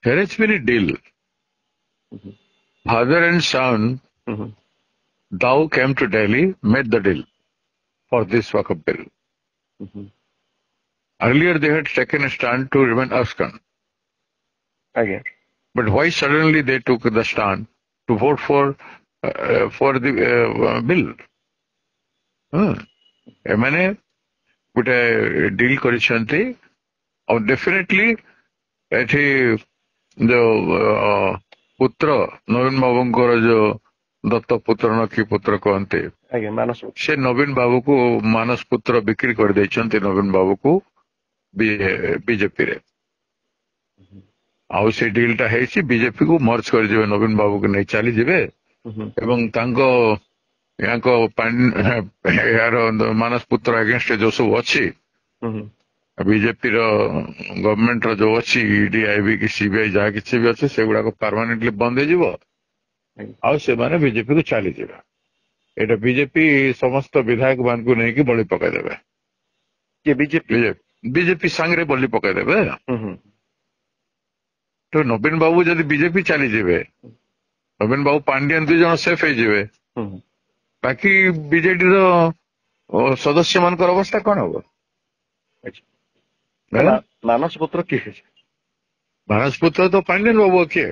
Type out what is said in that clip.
There has been a deal. Father and son, thou came to Delhi, made the deal for this Waqf bill. Earlier they had taken a stand to remain abscond. Again. But why suddenly they took the stand to vote for the bill? एमाने गोटे deal करिसेंती और definitely एठी जो पुत्र नवीन बाबूंकर जो दत्त पुत्र न की पुत्र कहते से नवीन बाबू को मानस पुत्र बिक्री कर देचंती नवीन बाबू को बीजेपी रे आउ से डील टा हेसी बीजेपी को मर्ज कर दिबे नवीन बाबू को नहीं चली जिबे एवं तांको यार मानस पुत्र अगेंस्ट जो सब अच्छी बीजेपी गवर्नमेंट जो अच्छी ईडी आईबी की सीबीआई जहाँ किसी भी अच्छे से गुड़ाक परमानेंटली बंद हो बीजेपी को चली जावा एटा बीजेपी समस्त विधायक मान को नहीं कि बलि पकईदेवे बीजेपी सांगे बलि पकईदेवे तो नवीन बाबू जदि बीजेपी चली जावे नवीन बाबू पांडियन 2 जन सेफ हो बाकी बीजेडी सदस्य मान अवस्था कौन हम मानस पुत्र किए मानस पुत्र तो पांडियन बाबू किए